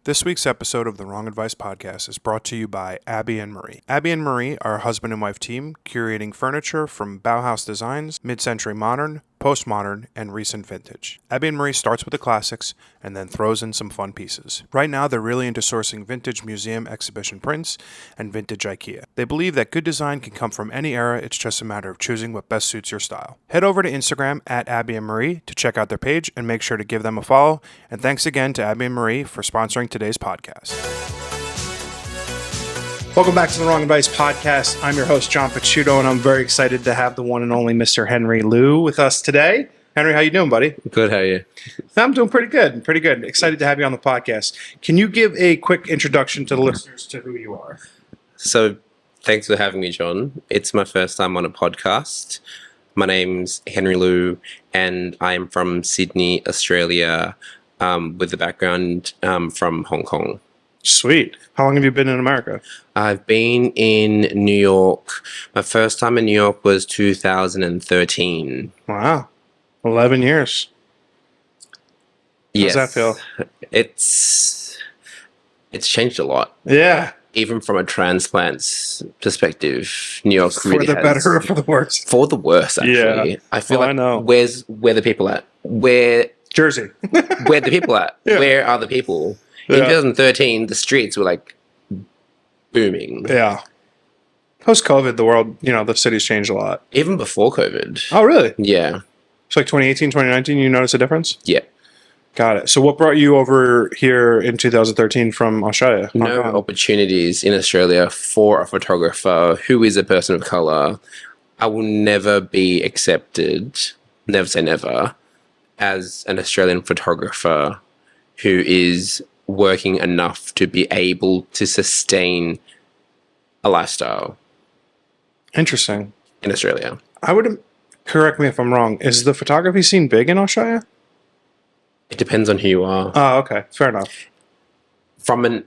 This week's episode of the Wrong Advice Podcast is brought to you by Abby and Marie. Abby and Marie are a husband and wife team curating furniture from Bauhaus designs, mid-century modern, postmodern, and recent vintage. Abby and Marie starts with the classics and then throws in some fun pieces. Right now, they're really into sourcing vintage museum exhibition prints and vintage IKEA. They believe that good design can come from any era, it's just a matter of choosing what best suits your style. Head over to Instagram at Abby and Marie to check out their page and make sure to give them a follow. And thanks again to Abby and Marie for sponsoring today's podcast. Welcome back to the Wrong Advice Podcast. I'm your host, John Picciuto, and I'm very excited to have the one and only Mr. Henry Liu with us today. Henry, how you doing, buddy? Good, how are you? I'm doing pretty good. Pretty good. Excited to have you on the podcast. Can you give a quick introduction to the listeners to who you are? So, thanks for having me, John. It's my first time on a podcast. My name's Henry Liu, and I'm from Sydney, Australia, with the background from Hong Kong. Sweet. How long have you been in America? I've been in New York. My first time in New York was 2013. Wow. 11 years. Yes. How does that feel? It's changed a lot. Yeah. Even from a transplant's perspective, New York For really the has... better or for the worse? For the worse, actually. Yeah. I feel Well, like, I know. where the people at? Jersey. Where the people at? Yeah. Where are the people? In Yeah. 2013, the streets were like booming. Yeah. Post-COVID, the world, the city's changed a lot. Even before COVID. Oh, really? Yeah. So like 2018, 2019, you notice a difference? Yeah. Got it. So what brought you over here in 2013 from Australia? No opportunities in Australia for a photographer who is a person of color. I will never be accepted, never say never, as an Australian photographer who is working enough to be able to sustain a lifestyle. Interesting. In Australia. I would, correct me if I'm wrong, is the photography scene big in Australia? It depends on who you are. Oh, okay. Fair enough. From an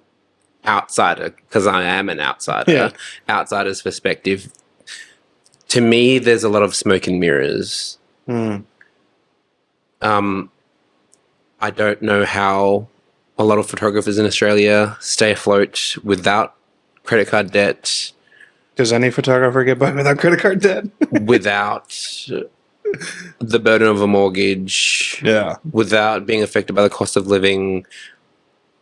outsider, because I am an outsider, Yeah. outsider's perspective, to me, there's a lot of smoke and mirrors. Hmm. I don't know how a lot of photographers in Australia stay afloat without credit card debt, Does any photographer get by without credit card debt? without the burden of a mortgage, Yeah. without being affected by the cost of living.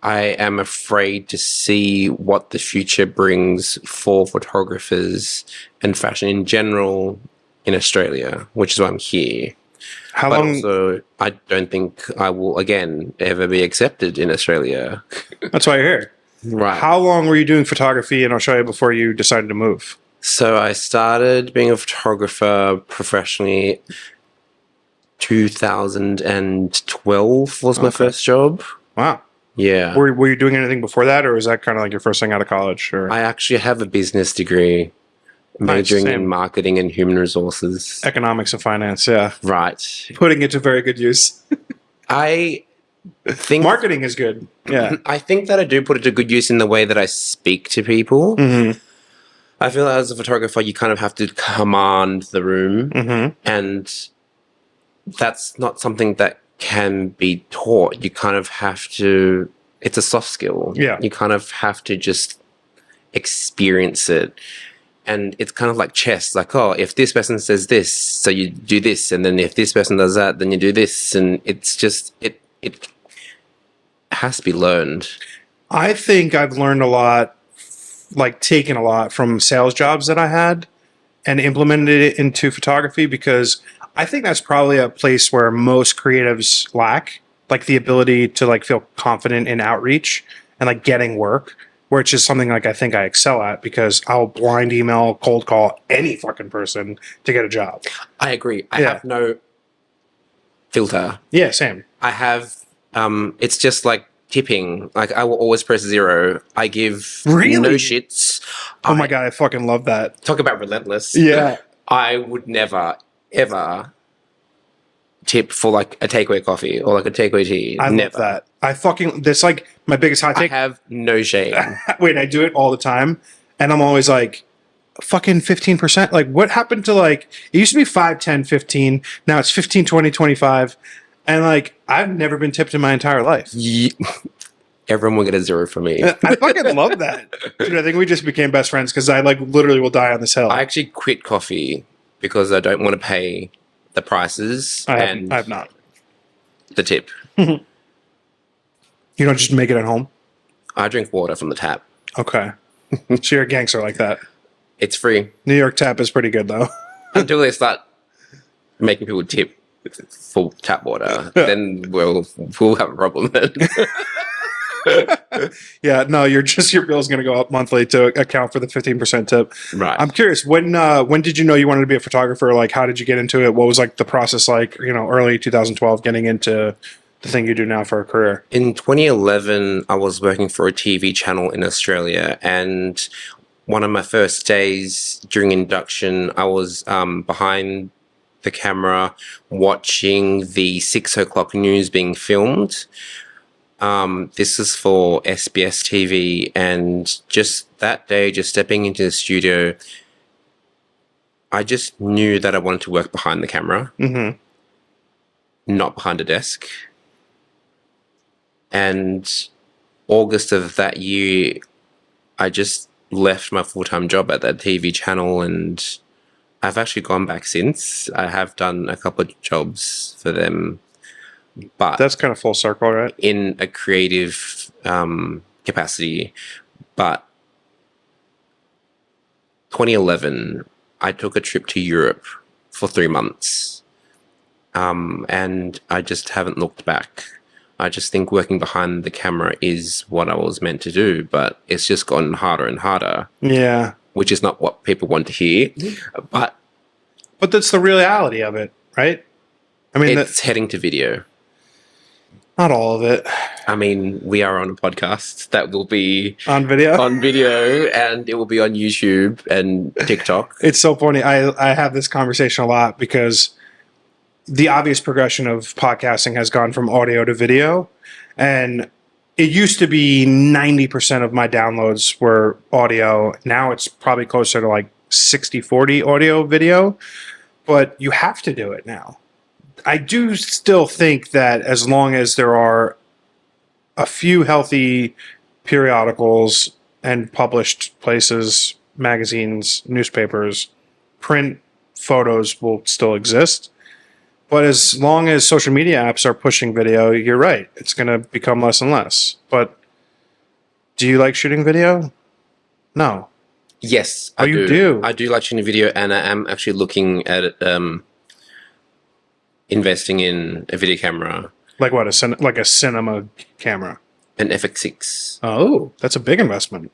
I am afraid to see what the future brings for photographers and fashion in general in Australia, which is why I'm here. How But long? also, I don't think I will, again, ever be accepted in Australia. That's why you're here. Right. How long were you doing photography in Australia before you decided to move? So I started being a photographer professionally 2012 was my first job. Wow. Yeah. Were you doing anything before that, or was that kind of like your first thing out of college? Or I actually have a business degree, Nice, majoring same. in marketing and human resources. economics and finance? Yeah. Right. Putting it to very good use. I think Marketing is good. Yeah. I think that I do put it to good use in the way that I speak to people. Mm-hmm. I feel as a photographer, you kind of have to command the room, Mm-hmm. and that's not something that can be taught. You kind of have to, it's a soft skill. Yeah. You kind of have to just experience it. And it's kind of like chess, like, oh, if this person says this, so you do this, and then if this person does that, then you do this, and it's just, it has to be learned. I think I've learned a lot, like taken a lot from sales jobs that I had and implemented it into photography, because I think that's probably a place where most creatives lack, like the ability to like feel confident in outreach and like getting work, which is something like I think I excel at, because I'll blind email, cold call any fucking person to get a job. I agree. I Yeah. have no filter. Yeah, same. I have, it's just like tipping. Like, I will always press 0. I give Really? no shits. Oh my God, I fucking love that. Talk about relentless. Yeah. I would never, ever tip for like a takeaway coffee or like a takeaway tea. I never. love that. that's like my biggest hot I take. have no shame. Wait, I do it all the time, and I'm always like, fucking 15%. Like, what happened to like, it used to be 5, 10, 15. Now it's 15, 20, 25. And like, I've never been tipped in my entire life. Everyone will get a 0 from me. I fucking love that. Dude, I think we just became best friends because I like literally will die on this hill. I actually quit coffee because I don't want to pay the prices I and have not. the tip. You don't just make it at home? I drink water from the tap. Okay. So you're a gangster like that. It's free. New York tap is pretty good, though. Until they start making people tip for tap water, then we'll have a problem then. Yeah, no, your bill's going to go up monthly to account for the 15% tip. Right. I'm curious, when did you know you wanted to be a photographer? Like, how did you get into it? What was like the process like, early 2012 getting into the thing you do now for a career? In 2011, I was working for a TV channel in Australia, and one of my first days during induction, I was behind the camera watching the 6 o'clock news being filmed. This is for SBS TV, and just that day, just stepping into the studio, I just knew that I wanted to work behind the camera, not behind a desk. And August of that year, I just left my full-time job at that TV channel, and I've actually gone back since. I have done a couple of jobs for them, but That's kind of full circle, right? in a creative capacity. But 2011, I took a trip to Europe for 3 months, and I just haven't looked back. I just think working behind the camera is what I was meant to do, but it's just gotten harder and harder. Yeah. Which is not what people want to hear, but that's the reality of it, right? I mean, it's heading to video. Not all of it. I mean, we are on a podcast that will be on video, and it will be on YouTube and TikTok. It's so funny. I have this conversation a lot because the obvious progression of podcasting has gone from audio to video, and it used to be 90% of my downloads were audio. Now it's probably closer to like 60-40 audio video, but you have to do it now. I do still think that as long as there are a few healthy periodicals and published places, magazines, newspapers, print photos will still exist. But as long as social media apps are pushing video, you're right. It's going to become less and less. But do you like shooting video? No. Yes, I do. I do like shooting video, and I am actually looking at investing in a video camera. Like what? Like a cinema camera? An FX6. Oh, that's a big investment.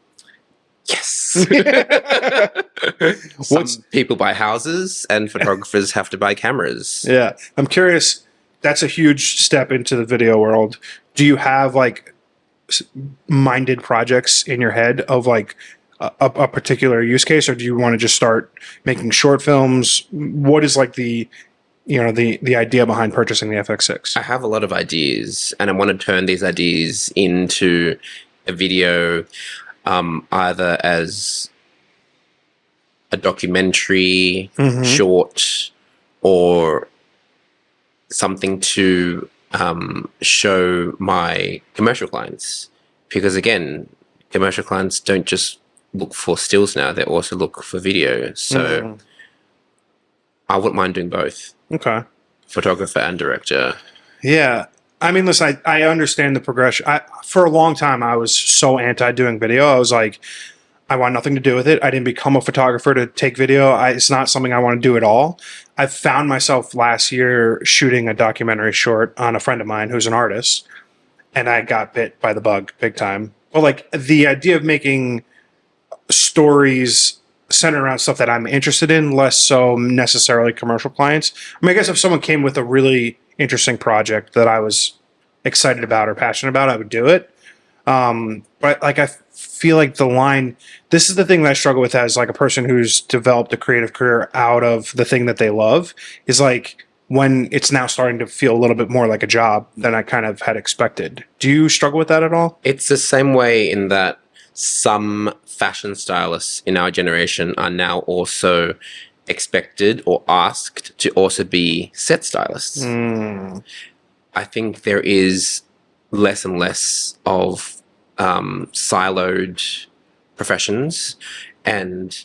Yes. Some people buy houses, and photographers have to buy cameras. Yeah. I'm curious. That's a huge step into the video world. Do you have like minded projects in your head of like a particular use case, or do you want to just start making short films? What is like the idea behind purchasing the FX6? I have a lot of ideas, and I want to turn these ideas into a video, either as a documentary, short, or something to show my commercial clients. Because again, commercial clients don't just look for stills now, they also look for video. So I wouldn't mind doing both. Okay. Photographer and director. Yeah. I mean, listen, I understand the progression. For a long time, I was so anti doing video. I was like, I want nothing to do with it. I didn't become a photographer to take video. It's not something I want to do at all. I found myself last year shooting a documentary short on a friend of mine who's an artist, and I got bit by the bug big time. But like the idea of making stories centered around stuff that I'm interested in, less so necessarily commercial clients. I mean, I guess if someone came with a really interesting project that I was excited about or passionate about, I would do it. But like, I feel like the line, this is the thing that I struggle with as like a person who's developed a creative career out of the thing that they love, is like when it's now starting to feel a little bit more like a job than I kind of had expected. Do you struggle with that at all? It's the same way in that some fashion stylists in our generation are now also expected or asked to also be set stylists. I think there is less and less of siloed professions, and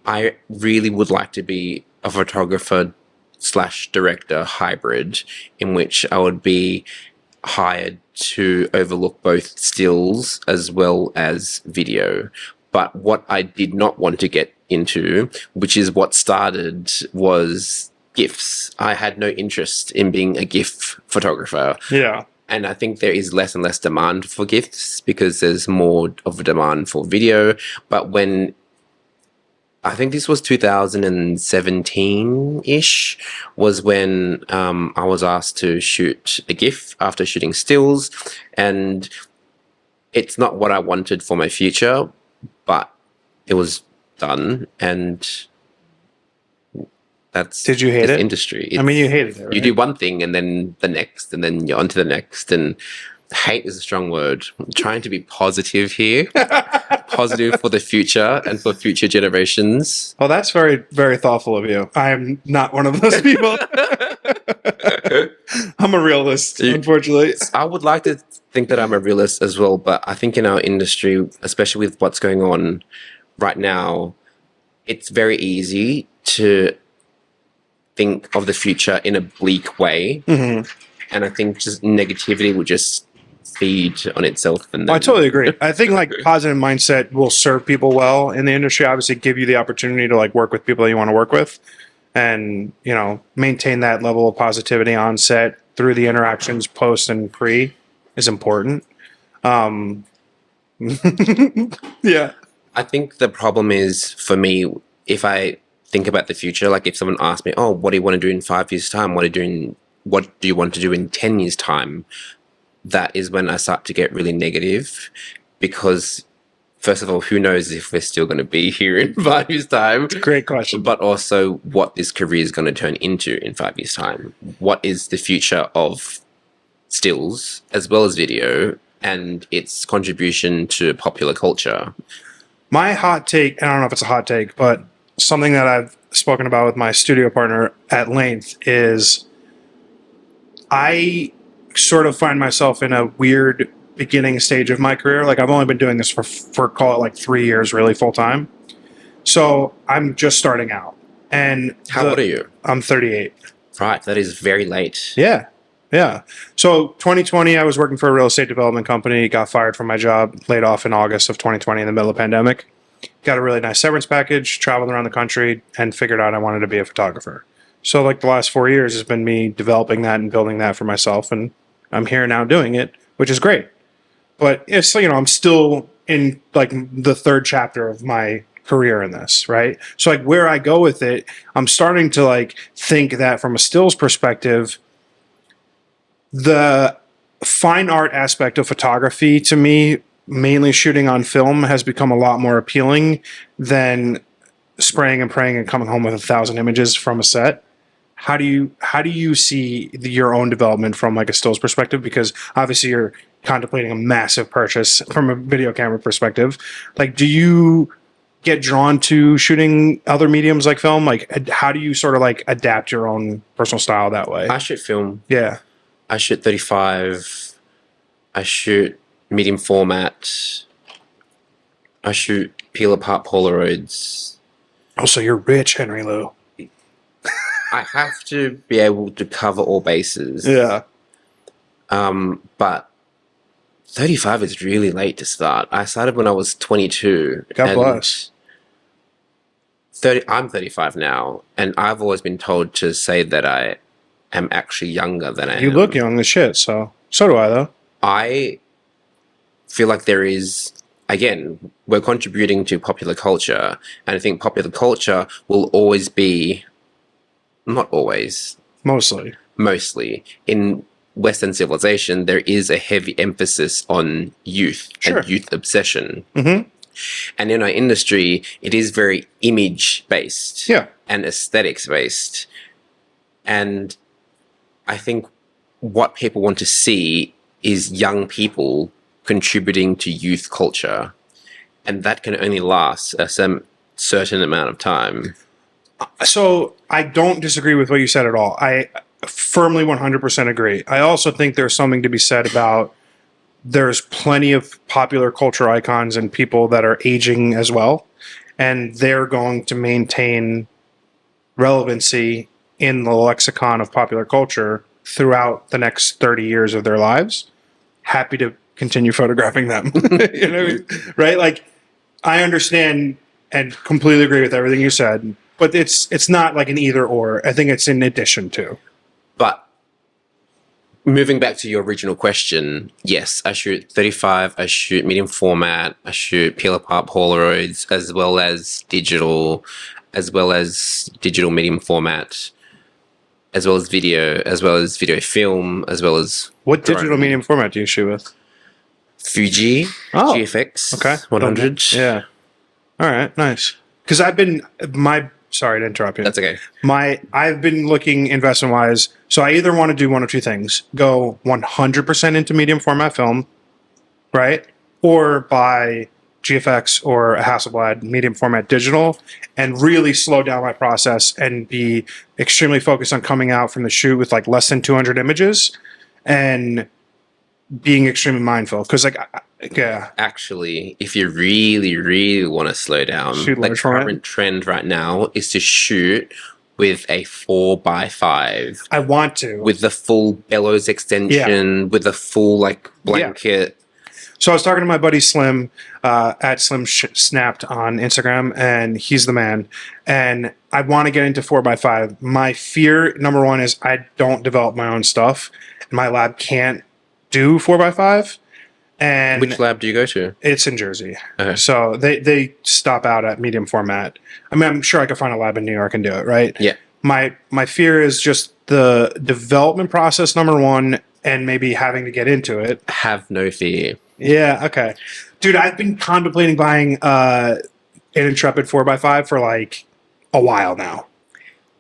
I really would like to be a photographer slash director hybrid, in which I would be hired to overlook both stills as well as video. But what I did not want to get into, which is what started, was GIFs. I had no interest in being a GIF photographer. Yeah. And I think there is less and less demand for GIFs because there's more of a demand for video. But when I think this was 2017-ish, was when I was asked to shoot a GIF after shooting stills. And it's not what I wanted for my future, but it was done. And that's Did you hate this it? industry. I mean, you hated it, right? You do one thing and then the next, and then you're on to the next. And hate is a strong word. I'm trying to be positive here. Positive for the future and for future generations. Well, that's very, very thoughtful of you. I am not one of those people. I'm a realist, unfortunately. I would like to think that I'm a realist as well, but I think in our industry, especially with what's going on right now, it's very easy to think of the future in a bleak way. Mm-hmm. And I think just negativity would just feed on itself. And then, I totally agree. I think like positive mindset will serve people well in the industry. Obviously, give you the opportunity to like work with people that you want to work with, and maintain that level of positivity on set through the interactions post and pre is important. Yeah. I think the problem is for me, if I think about the future, like if someone asked me, "Oh, what do you want to do in 5 years' time? What do you want to do in 10 years' time?" That is when I start to get really negative, because first of all, who knows if we're still going to be here in 5 years' time? Great question. But also what this career is going to turn into in 5 years' time. What is the future of stills as well as video and its contribution to popular culture? My hot take, and I don't know if it's a hot take, but something that I've spoken about with my studio partner at length is I sort of find myself in a weird beginning stage of my career. Like I've only been doing this for call it like 3 years, really full time. So I'm just starting out. And How old are you? I'm 38. Right, that is very late. Yeah. Yeah. So 2020, I was working for a real estate development company, got fired from my job, laid off in August of 2020 in the middle of the pandemic. Got a really nice severance package, traveled around the country, and figured out I wanted to be a photographer. So like the last 4 years has been me developing that and building that for myself, and I'm here now doing it, which is great. But it's, I'm still in like the third chapter of my career in this, right? So like where I go with it, I'm starting to like think that from a stills perspective, the fine art aspect of photography to me, mainly shooting on film, has become a lot more appealing than spraying and praying and coming home with 1,000 images from a set. How do you see your own development from like a stills perspective? Because obviously you're contemplating a massive purchase from a video camera perspective. Like, do you get drawn to shooting other mediums like film? Like, how do you sort of like adapt your own personal style that way? I shoot film. Yeah. I shoot 35. I shoot medium format. I shoot peel apart Polaroids. Oh, so you're rich, Henry Lou. I have to be able to cover all bases. Yeah. But 35 is really late to start. I started when I was 22. God bless. I'm 35 now, and I've always been told to say that I am actually younger than I am. You look young as shit, so do I, though. I feel like there is, again, we're contributing to popular culture, and I think popular culture will always be, not always, mostly in Western civilization, there is a heavy emphasis on youth and youth obsession. Mm-hmm. And in our industry, it is very image-based and aesthetics-based. And I think what people want to see is young people contributing to youth culture. And that can only last a certain amount of time. So I don't disagree with what you said at all. I firmly 100% agree. I also think there's something to be said about there's plenty of popular culture icons and people that are aging as well, and they're going to maintain relevancy in the lexicon of popular culture throughout the next 30 years of their lives. Happy to continue photographing them. You know what I mean? Right? Like, I understand and completely agree with everything you said, but it's not like an either or. I think it's in addition to. But moving back to your original question, yes, I shoot 35, I shoot medium format, I shoot peel apart Polaroids, as well as digital medium format, as well as video film, as well as What digital medium format do you shoot with? Fuji, Oh, GFX, okay. 100. Yeah. All right, nice. Because sorry to interrupt you. That's okay. I've been looking investment wise. So I either want to do one of two things: go 100% into medium format film, right, or buy GFX or a Hasselblad medium format digital, and really slow down my process and be extremely focused on coming out from the shoot with like less than 200 images, and being extremely mindful. Because yeah. Actually, if you really, really want to slow down, Shoot the large format. current trend right now is to shoot with a 4x5. I want to. With the full bellows extension, with the full like blanket. So I was talking to my buddy Slim at Slim Snapped on Instagram, and he's the man. And I want to get into 4x5. My fear, number one, is I don't develop my own stuff. My lab can't do 4x5. And which lab do you go to? It's in Jersey. Okay. So they stop out at medium format. I mean, I'm sure I could find a lab in New York and do it, right? Yeah. My fear is just the development process, number one, and maybe having to get into it. Have no fear. Yeah, okay. Dude, I've been contemplating buying an Intrepid 4x5 for like a while now.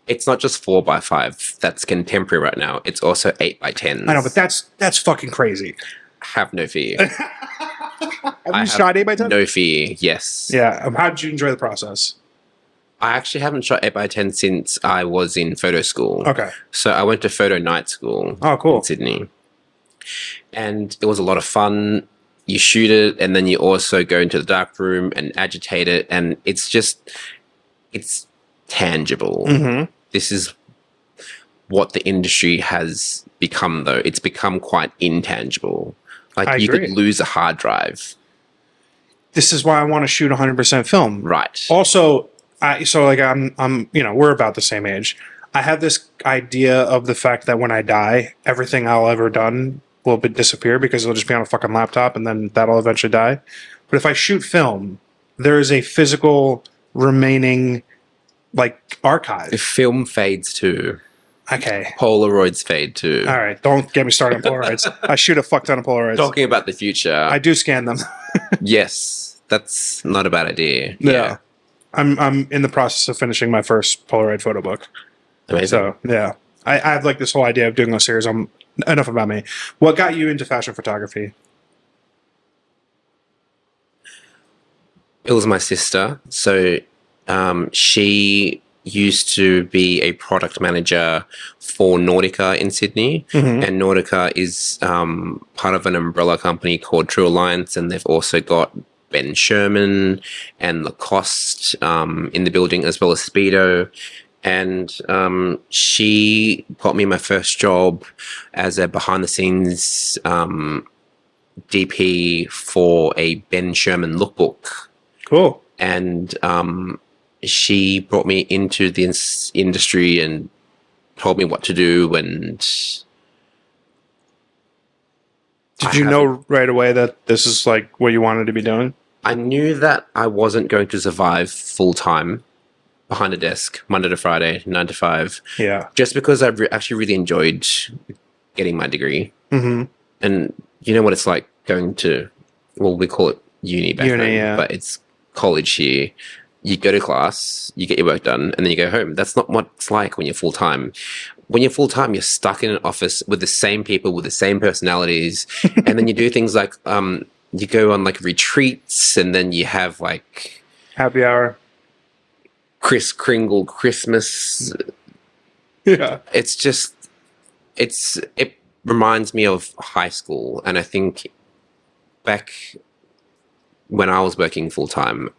It's not just 4x5 that's contemporary right now. It's also 8x10. I know, but that's fucking crazy. Have no fear. Have you shot 8x10? No fear, yes. Yeah. How did you enjoy the process? I actually haven't shot 8x10 since I was in photo school. Okay. So I went to photo night school in Sydney. And it was a lot of fun. You shoot it, and then you also go into the dark room and agitate it. And it's tangible. Mm-hmm. This is what the industry has become, though. It's become quite intangible. Like, you could lose a hard drive. This is why I want to shoot 100% film. Right. Also, I'm we're about the same age. I have this idea of the fact that when I die, everything I'll ever done will disappear because it'll just be on a fucking laptop, and then that'll eventually die. But if I shoot film, there is a physical remaining like archive. If film fades too. Okay. Polaroids fade too. All right. Don't get me started on Polaroids. I shoot a fuck ton of Polaroids. Talking about the future. I do scan them. Yes. That's not a bad idea. Yeah. I'm in the process of finishing my first Polaroid photo book. Amazing. So, yeah. I have like this whole idea of doing a series. Enough about me. What got you into fashion photography? It was my sister. So she used to be a product manager for Nautica in Sydney. Mm-hmm. And Nautica is part of an umbrella company called True Alliance, and they've also got Ben Sherman and Lacoste in the building, as well as Speedo. And she got me my first job as a behind-the-scenes DP for a Ben Sherman lookbook. Cool. And she brought me into the industry and told me what to do. And did you know right away that this is like what you wanted to be doing? I knew that I wasn't going to survive full-time behind a desk, Monday to Friday, 9 to 5. Yeah. Just because I actually really enjoyed getting my degree. Mm-hmm. And you know what it's like going to, well, we call it uni back then, but it's college here. You go to class, you get your work done, and then you go home. That's not what it's like when you're full-time. When you're full-time, you're stuck in an office with the same people, with the same personalities. And then you do things like, you go on like retreats, and then you have like happy hour. Kris Kringle Christmas. Yeah. It's just, it reminds me of high school. And I think back when I was working full time,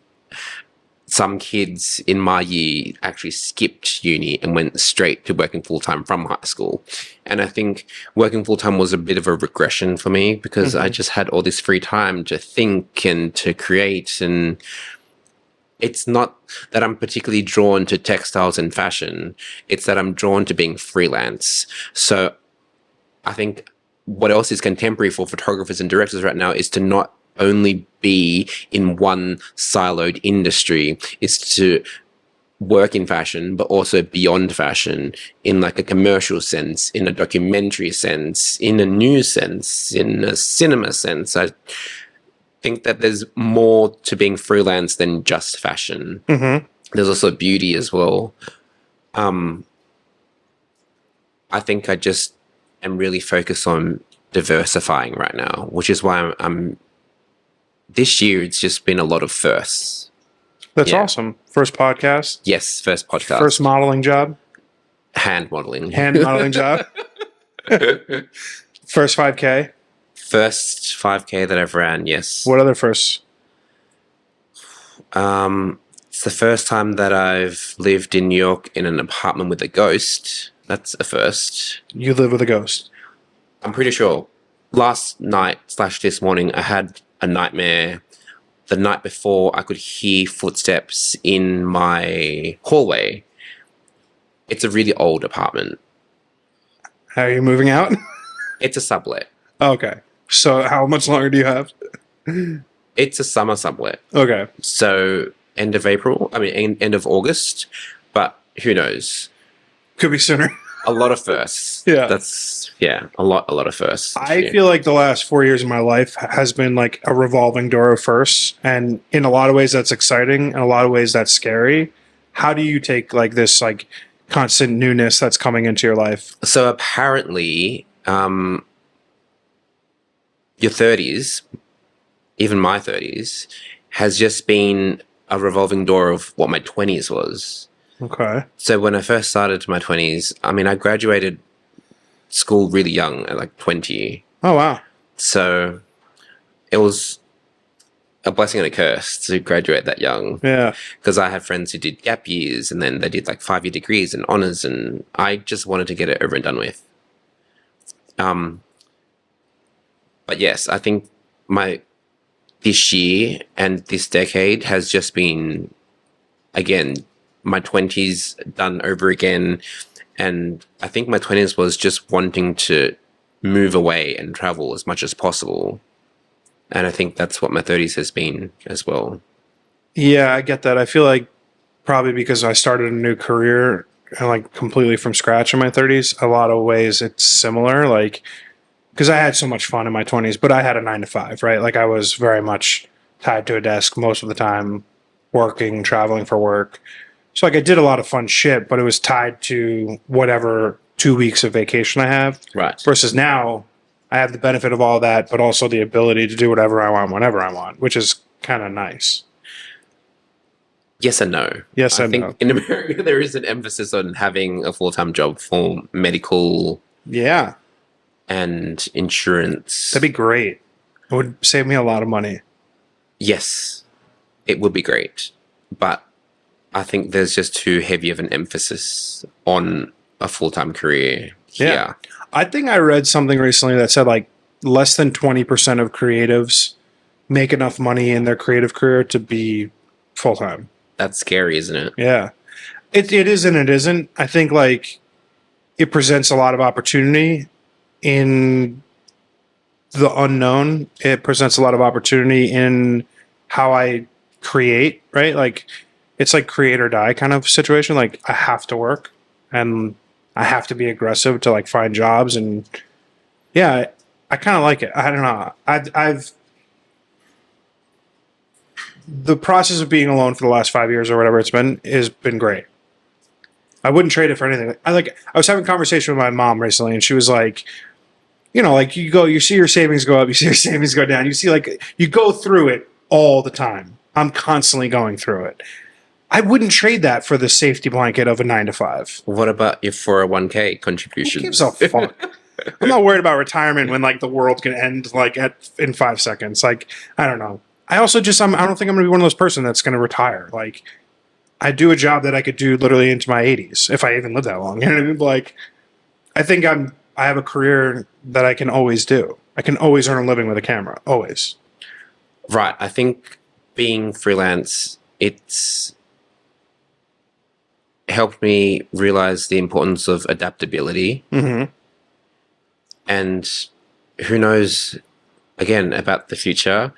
some kids in my year actually skipped uni and went straight to working full time from high school. And I think working full time was a bit of a regression for me because I just had all this free time to think and to create. And it's not that I'm particularly drawn to textiles and fashion, it's that I'm drawn to being freelance. So I think what else is contemporary for photographers and directors right now is to not only be in one siloed industry, is to work in fashion, but also beyond fashion, in like a commercial sense, in a documentary sense, in a news sense, in a cinema sense. I think that there's more to being freelance than just fashion. There's also beauty as well. I think I just am really focused on diversifying right now, which is why I'm this year it's just been a lot of firsts. That's awesome. First podcast. Yes, first podcast. First modeling job. Hand modeling. Hand modeling job. First 5K. First 5K that I've ran, yes. What other firsts? It's the first time that I've lived in New York in an apartment with a ghost. That's a first. You live with a ghost. I'm pretty sure. Last night / this morning, I had a nightmare. The night before, I could hear footsteps in my hallway. It's a really old apartment. How are you moving out? It's a sublet. Okay. So how much longer do you have? It's a summer sublet. Okay. So end of August. But who knows? Could be sooner. A lot of firsts. Yeah. A lot of firsts. I feel like the last 4 years of my life has been like a revolving door of firsts. And in a lot of ways that's exciting. In a lot of ways that's scary. How do you take like this like constant newness that's coming into your life? So apparently, your 30s, even my 30s, has just been a revolving door of what my 20s was. Okay. So when I first started my 20s, I mean, I graduated school really young at like 20. Oh, wow. So it was a blessing and a curse to graduate that young. Yeah. Because I have friends who did gap years and then they did like 5-year degrees and honors, and I just wanted to get it over and done with. But yes, I think this year and this decade has just been, again, my 20s done over again. And I think my 20s was just wanting to move away and travel as much as possible. And I think that's what my 30s has been as well. Yeah, I get that. I feel like probably because I started a new career and like completely from scratch in my 30s, a lot of ways it's similar. Like, because I had so much fun in my 20s, but I had a 9 to 5, right? Like I was very much tied to a desk most of the time, working, traveling for work. So like I did a lot of fun shit, but it was tied to whatever 2 weeks of vacation I have. Right. Versus now, I have the benefit of all that, but also the ability to do whatever I want, whenever I want, which is kind of nice. Yes and no. Yes I and think no. in America there is an emphasis on having a full-time job for medical Yeah. and insurance. That'd be great. It would save me a lot of money. Yes, it would be great. But I think there's just too heavy of an emphasis on a full-time career here. Yeah. I think I read something recently that said like less than 20% of creatives make enough money in their creative career to be full-time. That's scary, isn't it? Yeah. It is and it isn't. I think like it presents a lot of opportunity in the unknown. It presents a lot of opportunity in how I create, right? Like it's like create or die kind of situation. Like I have to work and I have to be aggressive to like find jobs, and yeah, I kind of like it. I don't know. I've the process of being alone for the last 5 years or whatever it's been has been great. I wouldn't trade it for anything. I was having a conversation with my mom recently, and she was like, you know, like you see your savings go up, you see your savings go down, you see like you go through it all the time. I'm constantly going through it. I wouldn't trade that for the safety blanket of a 9 to 5. What about your 401k contributions? Who gives a fuck? I'm not worried about retirement when like the world can end like in 5 seconds. Like, I don't know. I also just I don't think I'm gonna be one of those person that's gonna retire. Like, I do a job that I could do literally into my 80s if I even live that long. You know what I mean? Like, I think I have a career that I can always do. I can always earn a living with a camera. Always. Right. I think being freelance, it's helped me realize the importance of adaptability. Mm-hmm. And who knows, again, about the future.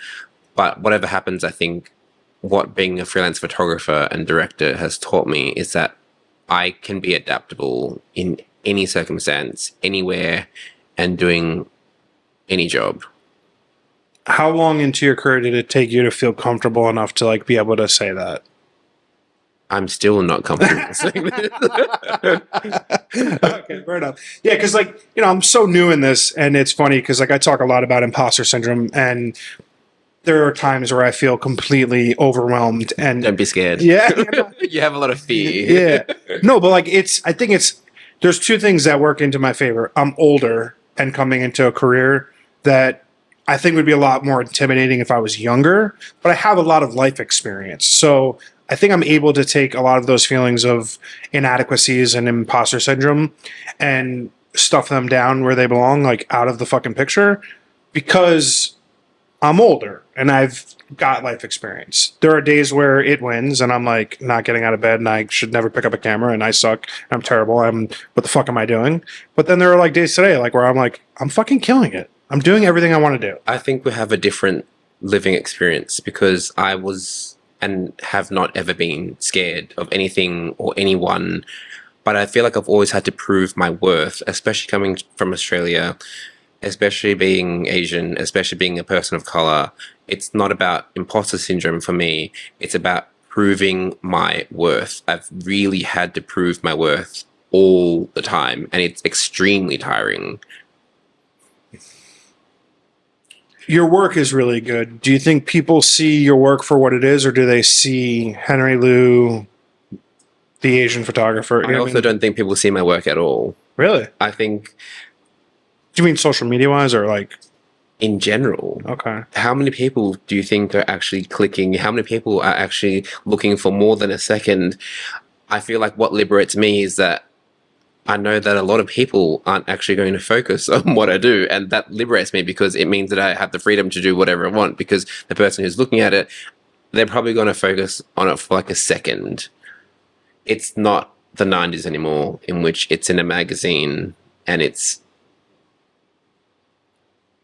But whatever happens, I think what being a freelance photographer and director has taught me is that I can be adaptable in any circumstance, anywhere, and doing any job. How long into your career did it take you to feel comfortable enough to like be able to say that? I'm still not comfortable saying this. Okay, fair enough. Yeah, because like I'm so new in this, and it's funny because like I talk a lot about imposter syndrome, and there are times where I feel completely overwhelmed. And Don't be scared. yeah, You have a lot of fear. yeah, no, but like I think there's two things that work into my favor. I'm older and coming into a career that I think would be a lot more intimidating if I was younger, but I have a lot of life experience. So I think I'm able to take a lot of those feelings of inadequacies and imposter syndrome and stuff them down where they belong, like out of the fucking picture, because I'm older and I've got life experience. There are days where it wins and I'm like not getting out of bed and I should never pick up a camera and I suck. I'm terrible. What the fuck am I doing? But then there are like days today, like where I'm like, I'm fucking killing it. I'm doing everything I want to do. I think we have a different living experience because I was and have not ever been scared of anything or anyone. But I feel like I've always had to prove my worth, especially coming from Australia, especially being Asian, especially being a person of color. It's not about imposter syndrome for me. It's about proving my worth. I've really had to prove my worth all the time, and it's extremely tiring. Your work is really good. Do you think people see your work for what it is, or do they see Henry Liu, the Asian photographer? I also don't think people see my work at all. Really? I think Do you mean social media wise, or like? in general, Okay. how many people do you think are actually clicking? How many people are actually looking for more than a second? I feel like what liberates me is that I know that a lot of people aren't actually going to focus on what I do, and that liberates me because it means that I have the freedom to do whatever I want, because the person who's looking at it, they're probably going to focus on it for like a second. It's not the 90s anymore, in which it's in a magazine and it's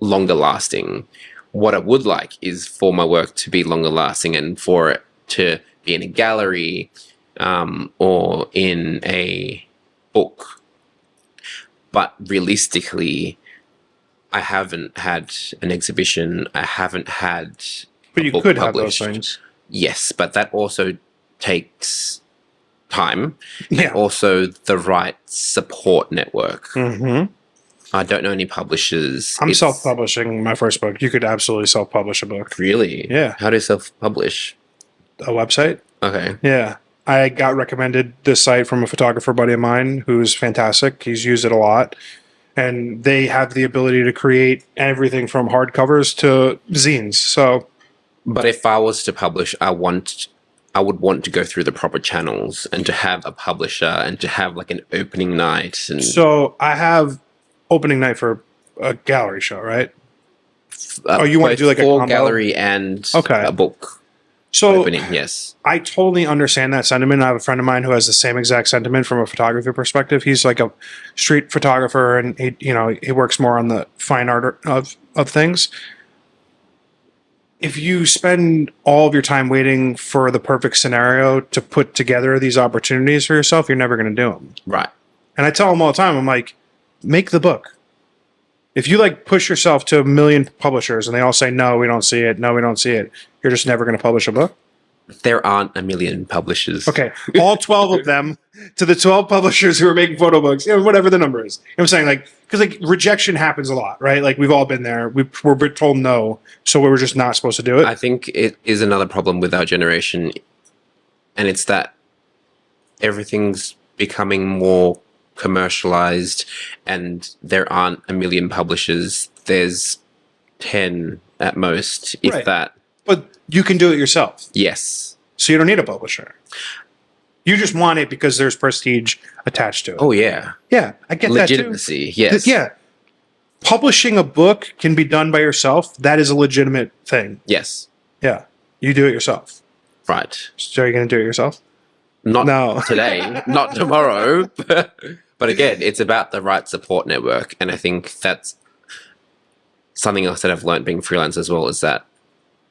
longer lasting. What I would like is for my work to be longer lasting and for it to be in a gallery or in a book. But realistically, I haven't had an exhibition. I haven't had But a you book could have those published. things. Yes, but that also takes time. Yeah. And also the right support network. Mm-hmm. I don't know any publishers. I'm It's- self-publishing my first book. You could absolutely self-publish a book. Really? Yeah. How do you self-publish? A website? Okay. Yeah. I got recommended this site from a photographer buddy of mine who's fantastic. He's used it a lot. And they have the ability to create everything from hardcovers to zines. So, But if I was to publish, I would want to go through the proper channels and to have a publisher and to have like an opening night. And I have opening night for a gallery show, right? You want to both do like a for combo? gallery and Okay. a book So opening? Yes. I totally understand that sentiment. I have a friend of mine who has the same exact sentiment from a photography perspective. He's like a street photographer, and he works more on the fine art of things. If you spend all of your time waiting for the perfect scenario to put together these opportunities for yourself, you're never going to do them. Right. And I tell them all the time, I'm like, make the book. If you like push yourself to a million publishers and they all say, no, we don't see it, no, we don't see it, you're just never going to publish a book. There aren't a million publishers. Okay, all 12 of them to the 12 publishers who are making photo books, whatever the number is. You know what I'm saying? Like, because like rejection happens a lot, right? Like we've all been there. We're told no, so we were just not supposed to do it. I think it is another problem with our generation, and it's that everything's becoming more commercialized and there aren't a million publishers. There's 10 at most, if Right. that. But you can do it yourself. Yes. So you don't need a publisher. You just want it because there's prestige attached to it. Oh, yeah. Yeah, I get Legitimacy, that too. yes. Yeah. Publishing a book can be done by yourself. That is a legitimate thing. Yes. Yeah. You do it yourself. Right. So you're going to do it yourself? Not No. today, not tomorrow. But again, it's about the right support network. And I think that's something else that I've learned being freelance as well, is that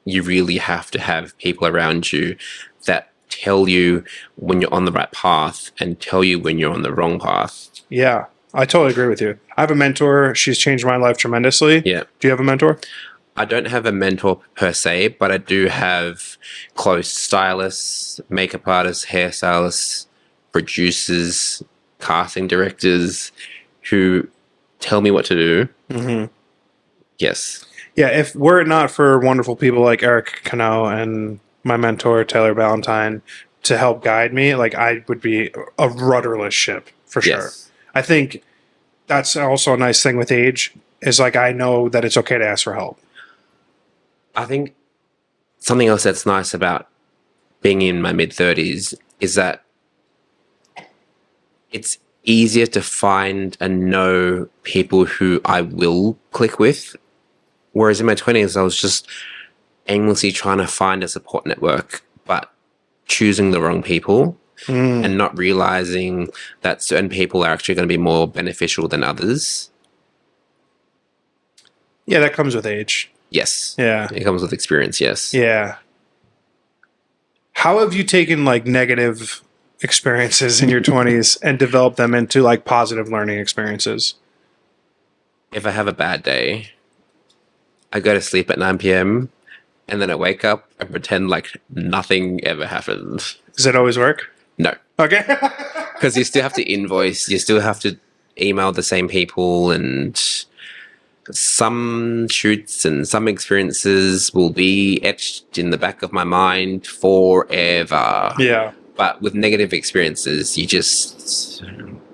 you really have to have people around you that tell you when you're on the right path and tell you when you're on the wrong path. Yeah, I totally agree with you. I have a mentor. She's changed my life tremendously. Yeah. Do you have a mentor? I don't have a mentor per se, but I do have close stylists, makeup artists, hairstylists, producers, casting directors who tell me what to do. Mm-hmm. Yes. Yeah, if were it not for wonderful people like Eric Cano and my mentor, Taylor Ballantyne, to help guide me, like I would be a rudderless ship for sure. Yes. I think that's also a nice thing with age is like I know that it's okay to ask for help. I think something else that's nice about being in my mid-30s is that it's easier to find and know people who I will click with. Whereas in my 20s, I was just aimlessly trying to find a support network, but choosing the wrong people and not realizing that certain people are actually going to be more beneficial than others. Yeah, that comes with age. Yes. Yeah. It comes with experience, yes. Yeah. How have you taken like negative experiences in your 20s and developed them into like positive learning experiences? If I have a bad day, I go to sleep at 9 p.m. and then I wake up and pretend like nothing ever happened. Does it always work? No. Okay. Because you still have to invoice, you still have to email the same people, and some shoots and some experiences will be etched in the back of my mind forever. Yeah. But with negative experiences,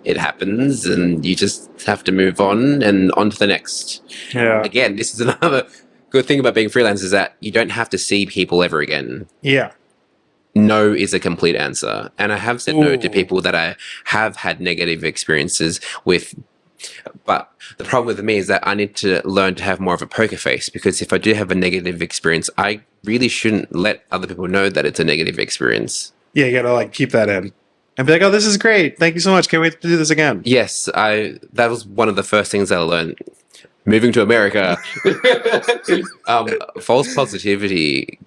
it happens and you just have to move on and on to the next. Yeah. Again, this is another good thing about being freelance, is that you don't have to see people ever again. Yeah. No is a complete answer. And I have said no to Ooh. people that I have had negative experiences with. But the problem with me is that I need to learn to have more of a poker face, because if I do have a negative experience, I really shouldn't let other people know that it's a negative experience. Yeah, you gotta like keep that in. And be like, oh, this is great. Thank you so much. Can't wait to do this again. Yes, that was one of the first things that I learned moving to America. False positivity,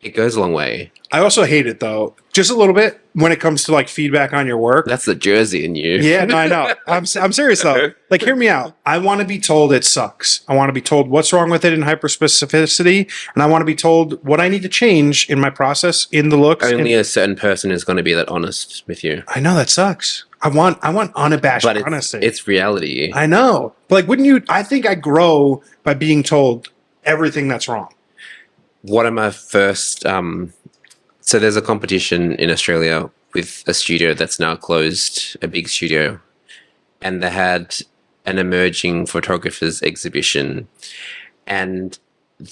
it goes a long way. I also hate it though, just a little bit when it comes to like feedback on your work. That's the Jersey in you. Yeah, no, I know. I'm serious though. Like, hear me out. I want to be told it sucks. I want to be told what's wrong with it in hyperspecificity, and I want to be told what I need to change in my process, in the looks. Only a certain person is going to be that honest with you. I know that sucks. I want unabashed But honesty. it's reality. I know. But like, wouldn't you? I think I grow by being told everything that's wrong. One of my first, so there's a competition in Australia with a studio that's now closed, a big studio, and they had an emerging photographers exhibition, and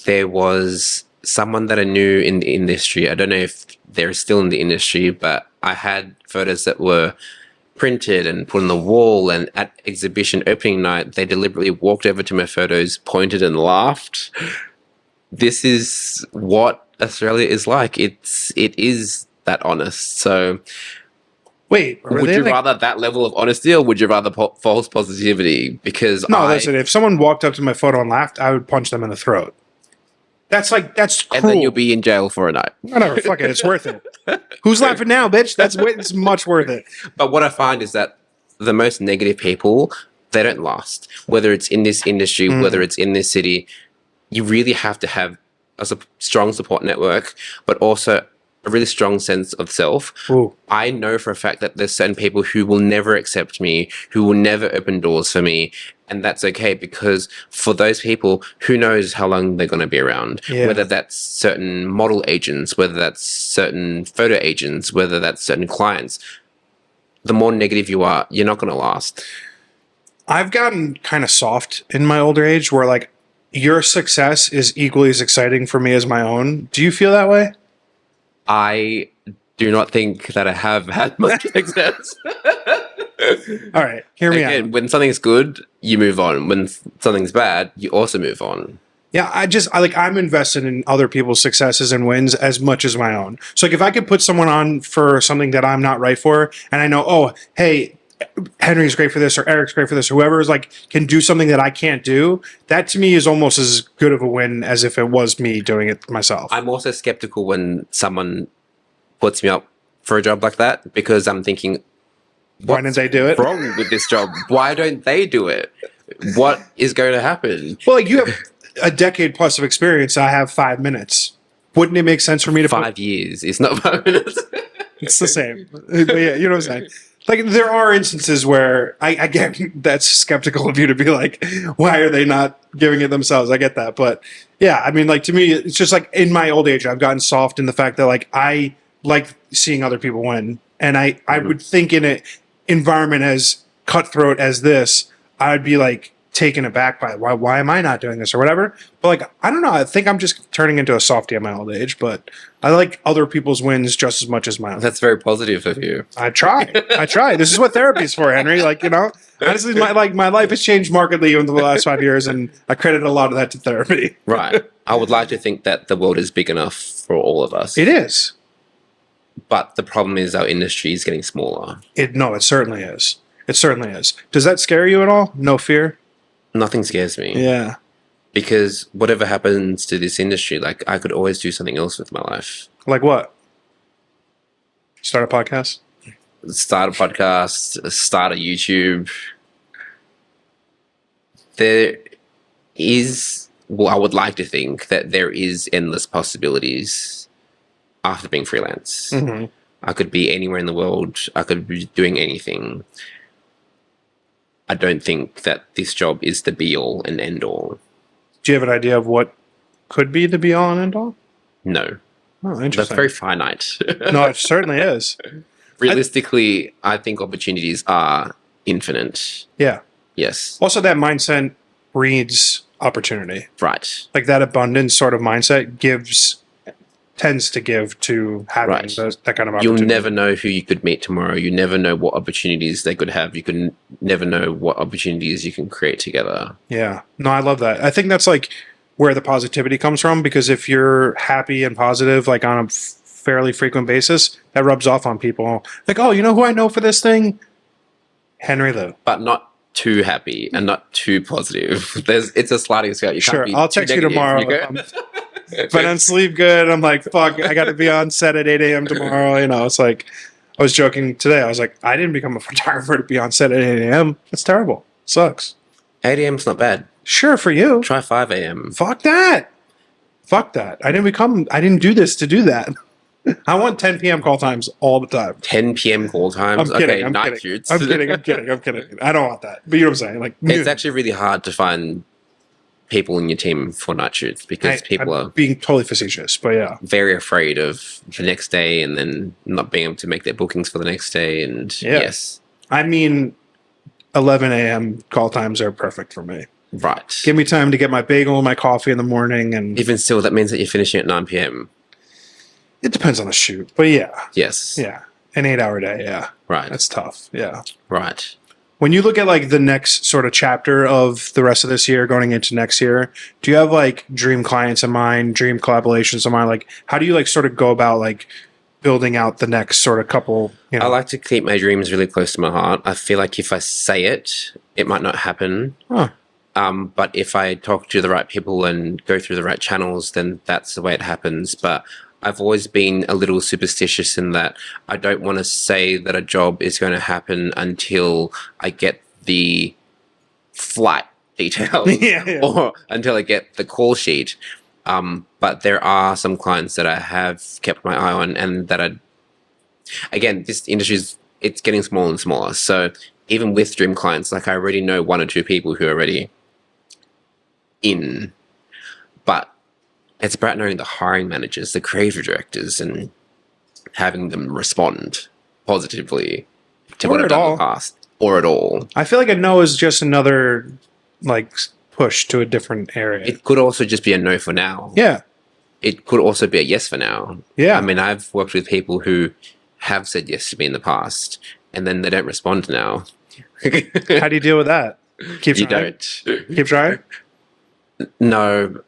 there was someone that I knew in the industry. I don't know if they're still in the industry, but I had photos that were printed and put on the wall, and at exhibition opening night, they deliberately walked over to my photos, pointed and laughed. This is what Australia is like. It is that honest. So Wait, would you rather that level of honesty, or would you rather false positivity? Because No, listen. If someone walked up to my photo and laughed, I would punch them in the throat. That's cruel. and then you'll be in jail for a night. Whatever, fuck it. It's worth it. Who's laughing now, bitch? It's much worth it. But what I find is that the most negative people, they don't last. Whether it's in this industry, whether it's in this city, you really have to have a strong support network, but also a really strong sense of self. Ooh. I know for a fact that there's certain people who will never accept me, who will never open doors for me. And that's okay, because for those people, who knows how long they're going to be around? Yeah. Whether that's certain model agents, whether that's certain photo agents, whether that's certain clients. the more negative you are, you're not going to last. I've gotten kind of soft in my older age where like your success is equally as exciting for me as my own. Do you feel that way? I do not think that I have had much success. All right, hear me Again, out. when something's good, you move on. When something's bad, you also move on. Yeah, I'm invested in other people's successes and wins as much as my own. So like if I could put someone on for something that I'm not right for, and I know, oh, hey, Henry's great for this, or Eric's great for this, whoever is like can do something that I can't do, that to me is almost as good of a win as if it was me doing it myself. I'm also skeptical when someone puts me up for a job like that because I'm thinking, Why didn't they do it? what's wrong with this job? Why don't they do it? What is going to happen? Well, like you have a decade plus of experience. I have 5 minutes. Wouldn't it make sense for me to 5 years. It's not 5 minutes. It's the same. But yeah, you know what I'm saying? Like there are instances where I get that's skeptical of you to be like, why are they not giving it themselves? I get that. But yeah, I mean, like to me, it's just like in my old age, I've gotten soft in the fact that like I like seeing other people win. And I would think in an environment as cutthroat as this, I'd be like taken aback by why am I not doing this or whatever. But like I don't know, I think I'm just turning into a softie at my old age, but I like other people's wins just as much as my own. That's very positive of you. I try. This is what therapy's for, Henry. Like, you know, honestly, my life has changed markedly over the last 5 years, and I credit a lot of that to therapy. Right. I would like to think that the world is big enough for all of us. It is. But the problem is our industry is getting smaller. It certainly is. It certainly is. Does that scare you at all? No fear? Nothing scares me. Yeah. Because whatever happens to this industry, like I could always do something else with my life. Like what? Start a podcast? Start a podcast, start a YouTube. There is, well, I would like to think that there is endless possibilities after being freelance. Mm-hmm. I could be anywhere in the world. I could be doing anything. I don't think that this job is the be all and end all. Do you have an idea of what could be the be all and end all? No. Oh, That's interesting. very finite. No, it certainly is. Realistically, I think opportunities are infinite. Yeah. Yes. Also, that mindset breeds opportunity. Right. Like that abundance sort of mindset tends to give to having Right. that kind of opportunity. You'll never know who you could meet tomorrow. You never know what opportunities they could have. You can never know what opportunities you can create together. Yeah. No, I love that. I think that's like where the positivity comes from, because if you're happy and positive, like on a fairly frequent basis, that rubs off on people. Like, oh, you know who I know for this thing? Henry Lou. But not too happy and not too positive. It's a sliding scale. You Sure. can't be I'll too text you negative. tomorrow. You go- If I don't sleep good, I'm like, fuck, I got to be on set at 8 a.m. tomorrow. You know, it's like, I was joking today. I was like, I didn't become a photographer to be on set at 8 a.m. That's terrible. Sucks. 8 a.m. is not bad. Sure, for you. Try 5 a.m. Fuck that. Fuck that. I didn't do this to do that. I want 10 p.m. call times all the time. 10 p.m. call times. I'm kidding. Okay, I'm night kidding. shoots. I'm kidding. I don't want that. But you know what I'm saying? Like, It's actually really hard to find people in your team for night shoots because people I'm are being totally facetious, but yeah. very afraid of the next day and then not being able to make their bookings for the next day. And Yeah. yes, I mean, 11 a.m. call times are perfect for me. right. Give me time to get my bagel and my coffee in the morning, and Even still, that means that you're finishing at 9 p.m. it depends on the shoot. But yeah, Yes. yeah, an 8-hour day, yeah, Right. that's tough. Yeah. Right. When you look at like the next sort of chapter of the rest of this year going into next year, do you have like dream clients in mind, dream collaborations in mind? Like, how do you like sort of go about like building out the next sort of couple? You know, I like to keep my dreams really close to my heart. I feel like if I say it, it might not happen. Huh. But if I talk to the right people and go through the right channels, then that's the way it happens. But I've always been a little superstitious in that I don't want to say that a job is going to happen until I get the flight details Yeah. or until I get the call sheet. But there are some clients that I have kept my eye on and that again, this industry it's getting smaller and smaller. So even with dream clients, like I already know 1 or 2 people who are already in, but it's about knowing the hiring managers, the creative directors, and having them respond positively. to Or what I've at done in all. the past, or at all. I feel like a no is just another like push to a different area. It could also just be a no for now. Yeah. It could also be a yes for now. Yeah. I mean, I've worked with people who have said yes to me in the past, and then they don't respond now. How do you deal with that? Keep You trying. don't. Keep trying. No,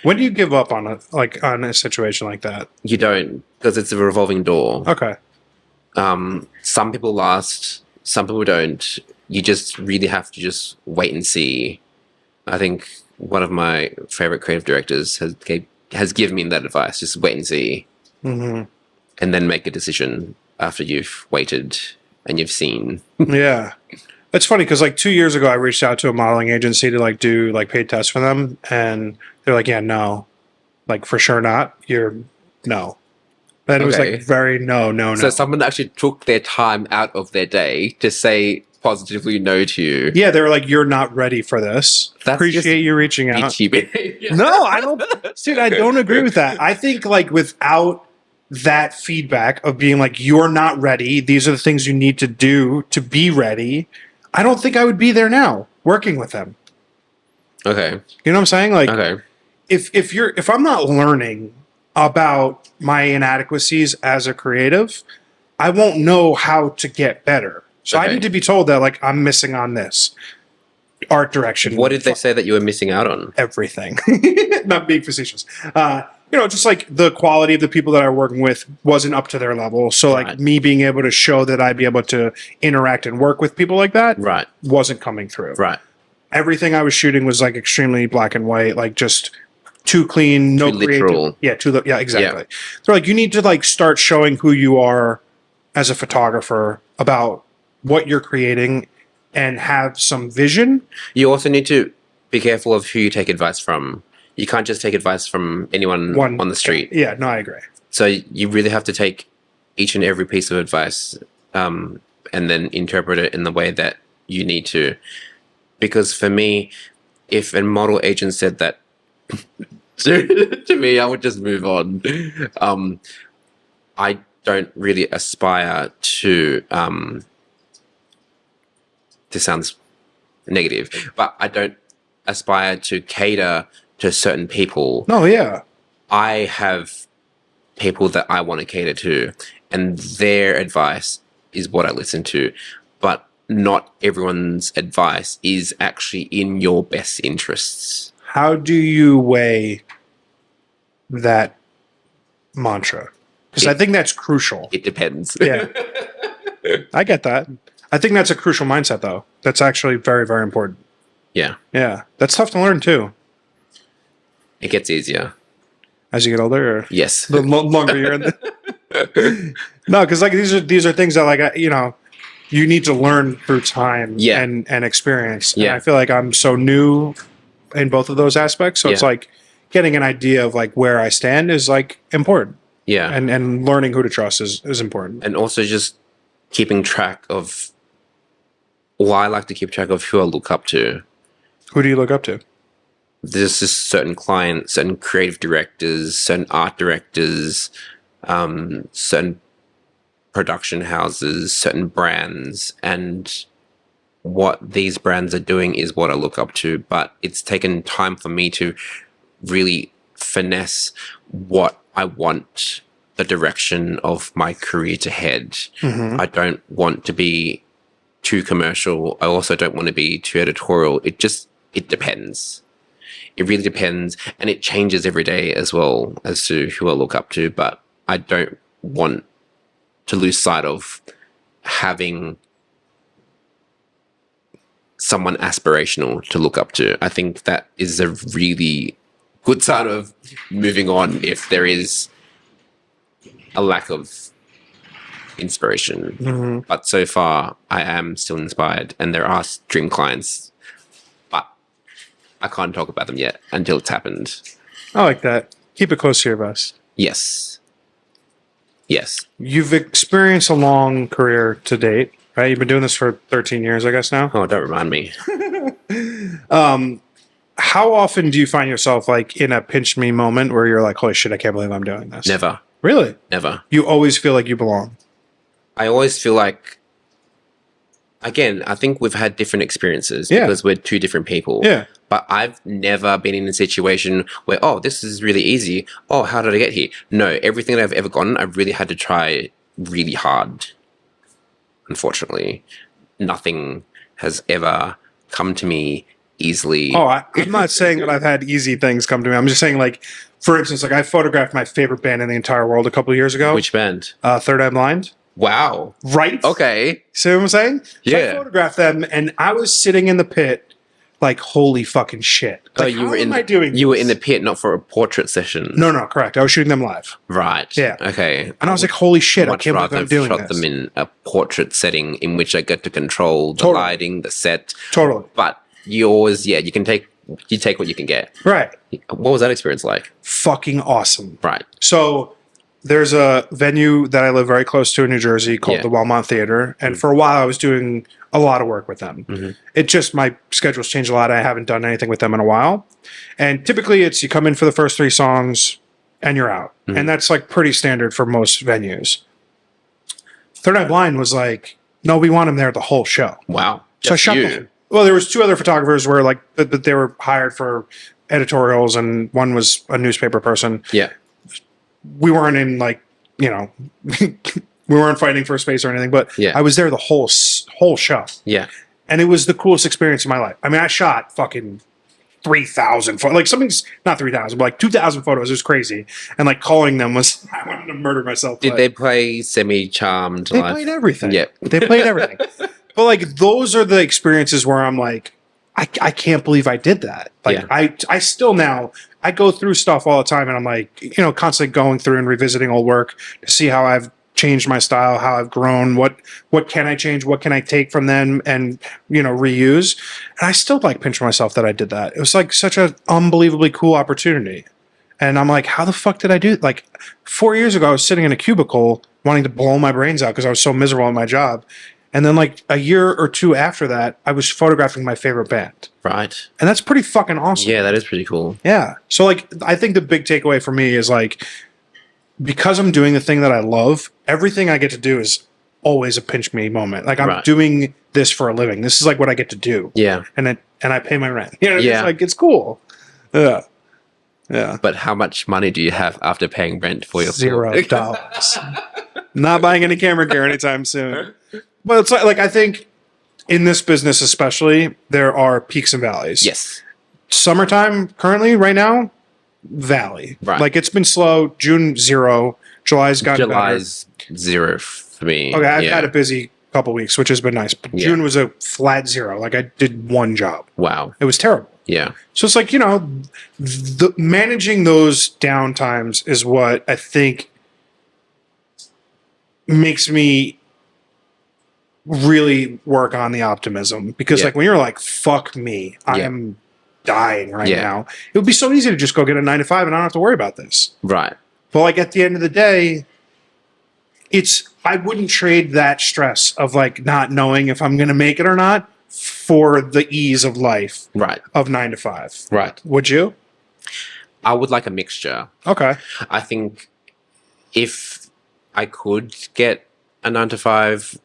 When do you give up on a situation like that? you don't, because it's a revolving door. Okay. Some people last, some people don't. You just really have to just wait and see. I think one of my favorite creative directors has given me that advice: just wait and see, Mm-hmm. and then make a decision after you've waited and you've seen. Yeah. It's funny because like 2 years ago, I reached out to a modeling agency to like do like paid tests for them, and they're like, "Yeah, no, like for sure not. You're no." And it was Okay. like very no. So someone actually took their time out of their day to say positively no to you. Yeah, they were like, "You're not ready for this." That's Appreciate just you reaching out. Bitchy behavior. No, I don't, dude. I don't agree with that. I think like without that feedback of being like, "You're not ready. These are the things you need to do to be ready." I don't think I would be there now working with them. Okay. You know what I'm saying? Like, Okay. if I'm not learning about my inadequacies as a creative, I won't know how to get better. So I Okay. need to be told that like I'm missing on this art direction. What did they say that you were missing out on? Everything. Not being facetious. Just like the quality of the people that I was working with wasn't up to their level. So like Right. me being able to show that I'd be able to interact and work with people like that Right. wasn't coming through. Right. Everything I was shooting was like extremely black and white, like just too clean, no Too creative. literal. Yeah, exactly. So like you need to like start showing who you are as a photographer about what you're creating and have some vision. You also need to be careful of who you take advice from. You can't just take advice from anyone on the street. Yeah, no, I agree. So you really have to take each and every piece of advice and then interpret it in the way that you need to. Because for me, if a model agent said that to me, I would just move on. I don't really aspire to. This sounds negative, but I don't aspire to cater to certain people. No, yeah. I have people that I want to cater to, and their advice is what I listen to. But not everyone's advice is actually in your best interests. How do you weigh that mantra? Because I think that's crucial. It depends. Yeah. I get that. I think that's a crucial mindset, though. That's actually very, very important. Yeah. Yeah. That's tough to learn, too, It gets easier. as you get older. Or Yes. the longer you're in the... No, because like these are things that like, you need to learn through time Yeah. and experience. Yeah. And I feel like I'm so new in both of those aspects. So it's Yeah. like getting an idea of like where I stand is like important. Yeah. And learning who to trust is important. And also just keeping track of. Well, I like to keep track of who I look up to. Who do you look up to? There's just certain clients, certain creative directors, certain art directors, certain production houses, certain brands, and what these brands are doing is what I look up to. But it's taken time for me to really finesse what I want the direction of my career to head. Mhm. I don't want to be too commercial. I also don't want to be too editorial. It depends. It really depends, and it changes every day as well as to who I look up to. But I don't want to lose sight of having someone aspirational to look up to. I think that is a really good sign of moving on if there is a lack of inspiration. Mhm. But so far, I am still inspired, and there are dream clients, but I can't talk about them yet until it's happened. I like that. Keep it close to your vest. Yes. Yes. You've experienced a long career to date, right? You've been doing this for 13 years, I guess now. Oh, don't remind me. How often do you find yourself like in a pinch me moment where you're like, holy shit, I can't believe I'm doing this? Never. Really? Never. You always feel like you belong. I always feel like again, I think we've had different experiences Yeah. because we're two different people. Yeah. But I've never been in a situation where, oh, this is really easy. Oh, how did I get here? No, everything that I've ever gotten, I've really had to try really hard. Unfortunately, nothing has ever come to me easily. Oh, I'm not saying that I've had easy things come to me. I'm just saying, like, for instance, like I photographed my favorite band in the entire world a couple of years ago. Which band? Third Eye Blind. Wow. Right? Okay. See what I'm saying? So Yeah. I photographed them, and I was sitting in the pit like, holy fucking shit. Like, you were how am I doing You were this? in the pit, not for a portrait session. No, correct. I was shooting them live. Right. Yeah. Okay. And I was like, holy shit, I Much can't believe rather I'm have doing shot this. them in a portrait setting in which I get to control the Totally. lighting, the set. Totally. But you always, you take what you can get. Right. What was that experience like? Fucking awesome. Right. So there's a venue that I live very close to in New Jersey called the Wellmont Theater. And for a while I was doing a lot of work with them. Mm-hmm. It just, my schedule's changed a lot. I haven't done anything with them in a while. And typically it's you come in for the first 3 songs and you're out. Mm-hmm. And that's like pretty standard for most venues. Third Eye Blind was like, no, we want him there the whole show. Wow. So I shot them. Well, there was 2 other photographers where like, but they were hired for editorials, and one was a newspaper person. Yeah. We weren't in like, you know, we weren't fighting for space or anything, but Yeah. I was there the whole show. Yeah. And it was the coolest experience of my life. I mean, I shot fucking 3,000 photos, like something's not 3,000, but like 2,000 photos. It was crazy. And like calling them was, I wanted to murder myself. Did they play Semi-Charmed They live? played everything. Yeah. They played everything. But like, those are the experiences where I'm like, I can't believe I did that. Like, Yeah. I still now, I go through stuff all the time, and I'm like, you know, constantly going through and revisiting old work to see how I've changed my style, how I've grown, what can I change, what can I take from them and, you know, reuse. And I still like pinch myself that I did that. It was like such an unbelievably cool opportunity. And I'm like, how the fuck did I do it? Like 4 years ago, I was sitting in a cubicle wanting to blow my brains out because I was so miserable at my job. And then like a year or 2 after that, I was photographing my favorite band. Right. And that's pretty fucking awesome. Yeah, that is pretty cool. Yeah. So like, I think the big takeaway for me is like, because I'm doing the thing that I love, everything I get to do is always a pinch me moment. Like I'm doing this for a living. This is like what I get to do. Yeah. And I pay my rent. You know, Yeah. it's like, it's cool. Yeah. Yeah. But how much money do you have after paying rent for your $0. Not buying any camera gear anytime soon. But it's like I think in this business especially, there are peaks and valleys. Yes. Summertime currently, right now, valley. Right. Like it's been slow. June 0. July's gotten July's 0 for me. better. Okay, I've had a busy couple weeks, which has been nice. But June was a flat 0. Like I did one job. Wow. It was terrible. Yeah. So it's like, you know, managing those downtimes is what I think makes me really work on the optimism. Because like when you're like, fuck me, I am dying right now. It would be so easy to just go get a 9 to 5 and I don't have to worry about this. Right. But like at the end of the day, I wouldn't trade that stress of like not knowing if I'm going to make it or not for the ease of life. Right. Of 9 to 5. Right. Would you? I would like a mixture. Okay. I think if I could get a 9 to 5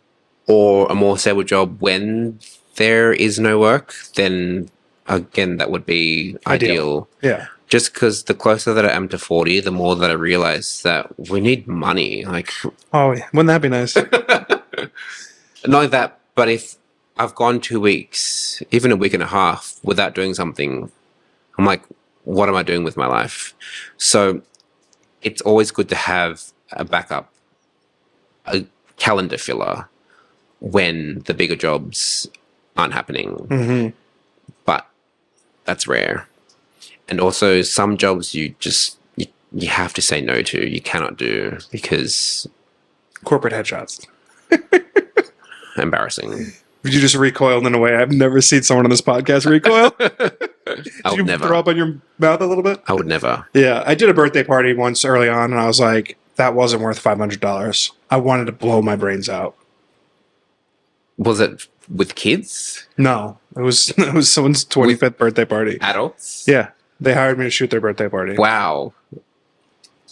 or a more stable job when there is no work, then again, that would be ideal. Yeah. Just because the closer that I am to 40, the more that I realize that we need money. Like, oh, yeah. Wouldn't that be nice? not only that, but if I've gone 2 weeks, even a week and a half without doing something, I'm like, what am I doing with my life? So it's always good to have a backup, a calendar filler when the bigger jobs aren't happening. Mm-hmm. But that's rare. And also some jobs you have to say no to. You cannot do because Corporate headshots. embarrassing. You just recoiled in a way I've never seen someone on this podcast recoil. I would Did you never. throw up on your mouth a little bit? I would never. Yeah, I did a birthday party once early on, and I was like, that wasn't worth $500. I wanted to blow my brains out. Was it with kids? No, it was someone's 25th birthday party. Adults? Yeah, they hired me to shoot their birthday party. Wow.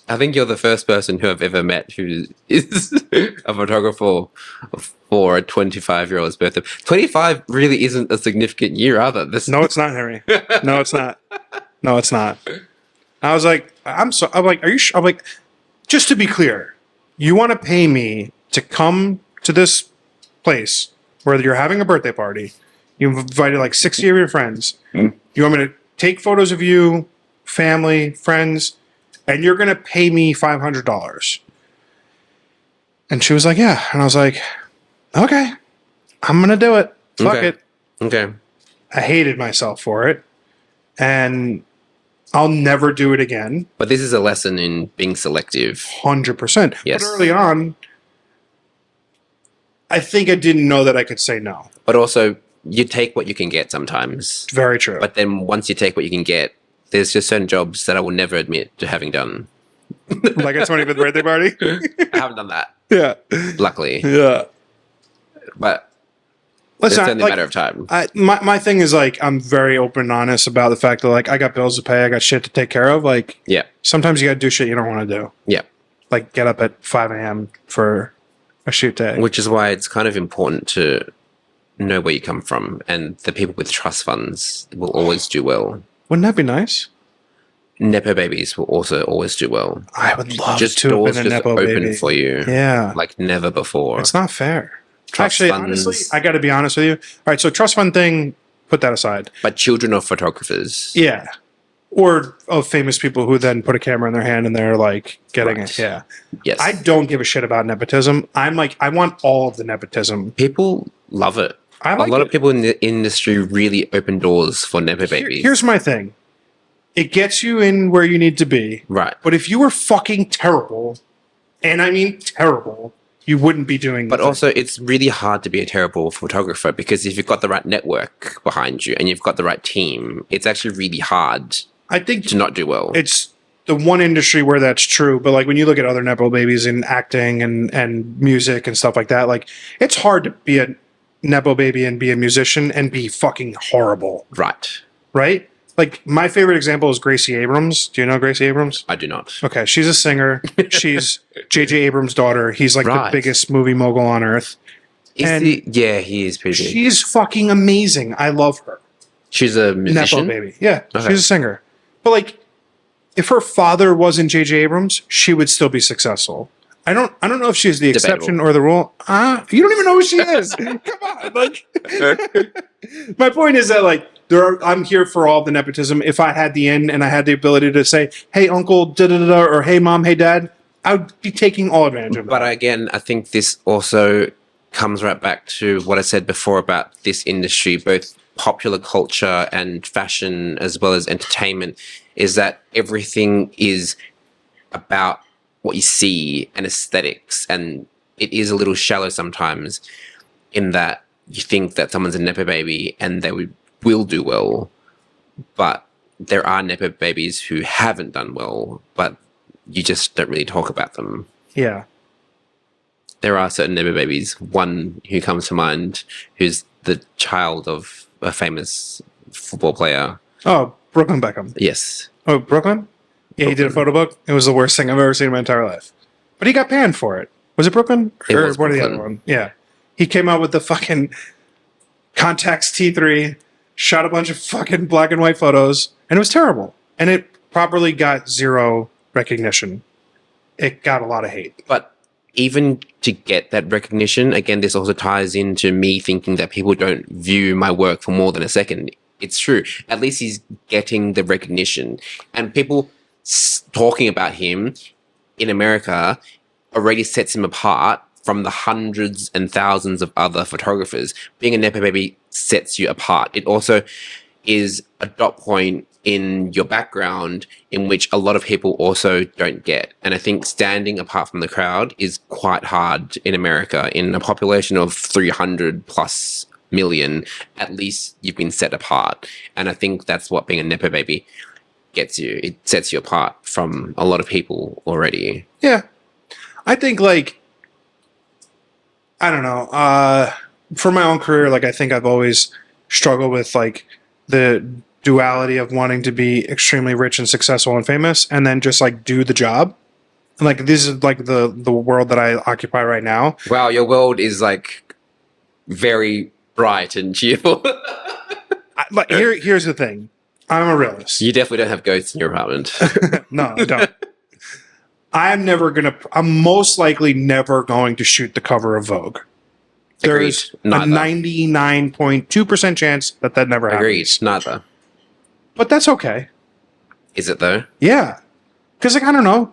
I think you're the first person who I've ever met who is a photographer for a 25-year-old's birthday. 25 really isn't a significant year either. No, it's not, Harry. No, it's not. No, it's not. I was like, I'm like, are you? I'm like, just to be clear, you want to pay me to come to this place where you're having a birthday party. You've invited like 60 of your friends. You want me to take photos of you, family, friends, and you're going to pay me $500. And she was like, yeah. And I was like, okay, I'm going to do it. Fuck it. Okay. I hated myself for it. And I'll never do it again. But this is a lesson in being selective. 100%. Yes. But early on, I think I didn't know that I could say no. But also, you take what you can get sometimes. Very true. But then once you take what you can get, there's just certain jobs that I will never admit to having done. Like a 25th birthday party? I haven't done that. Yeah. Luckily. Yeah. But listen, it's only a matter of time. My thing is like, I'm very open and honest about the fact that like, I got bills to pay, I got shit to take care of. Like, yeah. Sometimes you got to do shit you don't want to do. Yeah. Like get up at 5 a.m. for a shoot day. Which is why it's kind of important to know where you come from, and the people with trust funds will always do well. Wouldn't that be nice? Nepo babies will also always do well. I would love just to have doors been a just Nepo open baby. for you. Yeah. Like never before. It's not fair. Trust Actually, funds, honestly, I got to be honest with you. All right, so trust fund thing, put that aside. but children of photographers. Yeah. Or of famous people who then put a camera in their hand and they're like getting Right. it. Yeah. Yes. I don't give a shit about nepotism. I'm like, I want all of the nepotism. People love it. I like a lot it. of people in the industry really open doors for Nepo babies. Here's my thing. It gets you in where you need to be. right. But if you were fucking terrible, and I mean terrible, you wouldn't be doing But the thing. also, it's really hard to be a terrible photographer, because if you've got the right network behind you and you've got the right team, it's actually really hard I think to not do well. it's the one industry where that's true. But like when you look at other Nepo babies in acting and music and stuff like that, like it's hard to be a Nepo baby and be a musician and be fucking horrible, right. right? Like my favorite example is Gracie Abrams. Do you know Gracie Abrams? I do not. Okay, she's a singer. She's J.J. Abrams' daughter. He's like Right. the biggest movie mogul on earth. And Yeah, he is pretty big. she's fucking amazing. I love her. She's a Nepo musician. baby. Yeah, Okay. she's a singer. But like, if her father wasn't J.J. Abrams, she would still be successful. I don't know if she's the exception or the rule. You don't even know who she is. Come on, like. My point is that like I'm here for all the nepotism. If I had the in and I had the ability to say, "Hey, uncle," da da da, or "Hey, mom," "Hey, dad," I would be taking all advantage of that. But again, I think this also comes right back to what I said before about this industry, both popular culture and fashion as well as entertainment, is that everything is about what you see and aesthetics, and it is a little shallow sometimes in that you think that someone's a Nepo baby and they will do well, but there are Nepo babies who haven't done well, but you just don't really talk about them. Yeah. There are certain Nepo babies. One who comes to mind, who's the child of a famous football player. Oh, Brooklyn Beckham. Yes. Oh, Brooklyn? Yeah, he did a photo book. It was the worst thing I've ever seen in my entire life. But he got banned for it. Was it Brooklyn? It Or was one of the Brooklyn. other one? Yeah. He came out with the fucking Contax T3, shot a bunch of fucking black and white photos, and it was terrible. And it properly got zero recognition. It got a lot of hate. But even to get that recognition, again, this also ties into me thinking that people don't view my work for more than a second. It's true. At least he's getting the recognition. And people talking about him in America already sets him apart from the hundreds and thousands of other photographers. Being a Nepo baby sets you apart. It also is a dot point in your background in which a lot of people also don't get. And I think standing apart from the crowd is quite hard in America. In a population of 300 plus million, at least you've been set apart. And I think that's what being a Nepo baby gets you. It sets you apart from a lot of people already. Yeah. I think, like, I don't know. For my own career, like, I think I've always struggled with, like, the duality of wanting to be extremely rich and successful and famous and then just, like, do the job. Like this is like the world that I occupy right now. Wow, your world is like very bright and cheerful. Like here's the thing. I'm a realist. You definitely don't have ghosts in your apartment. No, I don't. I'm most likely never going to shoot the cover of Vogue. There's a 99.2% chance that never happens. Agreed. Neither. But that's okay. Is it though? Yeah. Because, like, I don't know.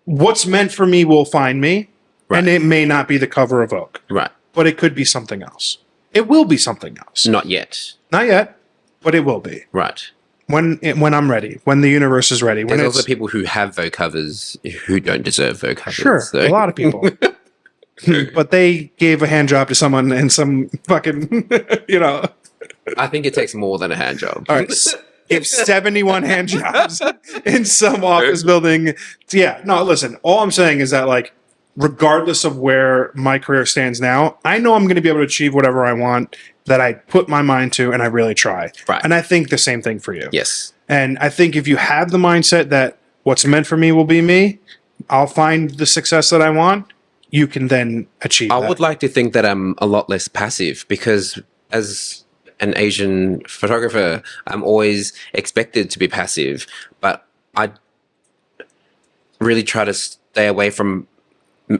What's meant for me will find me. Right. And it may not be the cover of Vogue. Right. But it could be something else. It will be something else. Not yet. Not yet. But it will be. Right. When I'm ready. When the universe is ready. There's also people who have Vogue covers who don't deserve Vogue covers. Sure. So. A lot of people. But they gave a hand job to someone in some fucking, you know. I think it takes more than a hand job. All right. If 71 hand jobs in some office building. Yeah. No, listen. All I'm saying is that, like, regardless of where my career stands now, I know I'm going to be able to achieve whatever I want that I put my mind to and I really try. Right. And I think the same thing for you. Yes. And I think if you have the mindset that what's meant for me will be me, I'll find the success that I want, you can then achieve that. I would like to think that I'm a lot less passive because as an Asian photographer, I'm always expected to be passive, but I really try to stay away from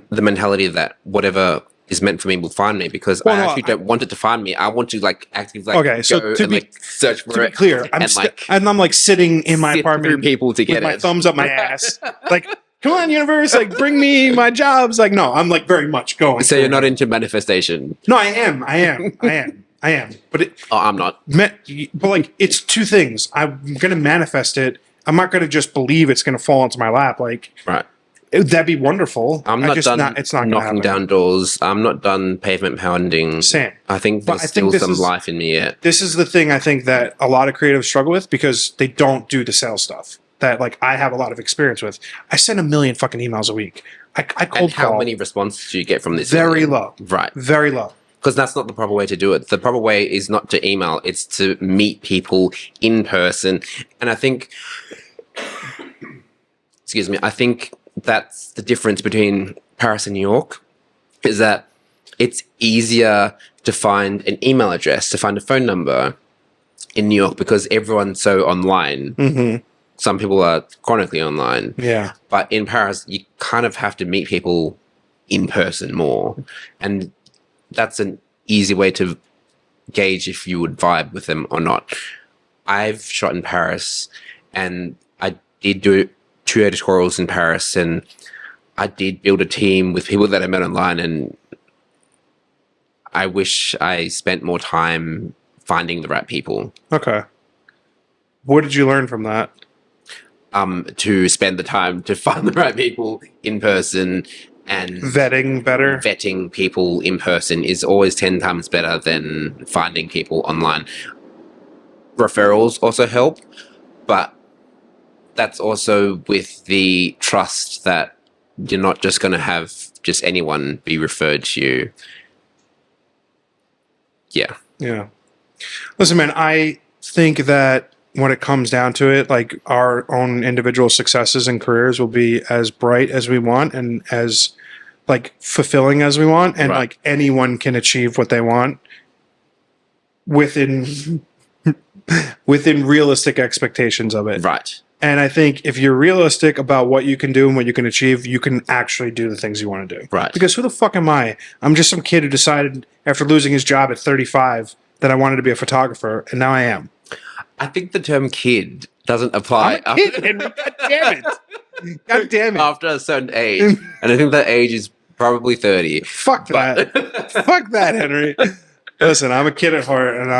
the mentality that whatever is meant for me will find me because I actually don't want it to find me. I want to like actively like okay, so go to and be, like search for to it. Be clear, I'm like sitting in my apartment through people to get with my it. thumbs up my ass, like, come on, universe, like, bring me my jobs. Like, no, I'm like very much going. So you're not into manifestation? No, I am. But I'm not. But like, it's two things. I'm gonna manifest it. I'm not gonna just believe it's gonna fall into my lap. Like, right. That'd be wonderful. I'm not done it's not knocking down doors. I'm not done pavement pounding. Same. I think there's still some life in me yet. This is the thing I think that a lot of creatives struggle with because they don't do the sales stuff that, like, I have a lot of experience with. I send 1 million fucking emails a week. I cold and how call. many responses do you get from this? Very low. Right. Very low. Because that's not the proper way to do it. The proper way is not to email. It's to meet people in person. And I think, excuse me, I think that's the difference between Paris and New York, is that it's easier to find an email address, to find a phone number in New York because everyone's so online. Mm-hmm. Some people are chronically online. Yeah. But in Paris, you kind of have to meet people in person more. And that's an easy way to gauge if you would vibe with them or not. I've shot in Paris and I did do 2 editorials in Paris and I did build a team with people that I met online, and I wish I spent more time finding the right people. Okay. What did you learn from that? To spend the time to find the right people in person, and vetting people in person is always 10 times better than finding people online. Referrals also help, but that's also with the trust that you're not just going to have just anyone be referred to you. Yeah. Yeah. Listen, man, I think that when it comes down to it, like, our own individual successes and careers will be as bright as we want and as, like, fulfilling as we want. And, like, anyone can achieve what they want within realistic expectations of it. Right. And I think if you're realistic about what you can do and what you can achieve, you can actually do the things you want to do. Right. Because who the fuck am I? I'm just some kid who decided after losing his job at 35 that I wanted to be a photographer, and now I am. I think the term kid doesn't apply. I'm a kid, Henry. God damn it. God damn it. After a certain age. And I think that age is probably 30. Fuck that. Fuck that, Henry. Listen, I'm a kid at heart, and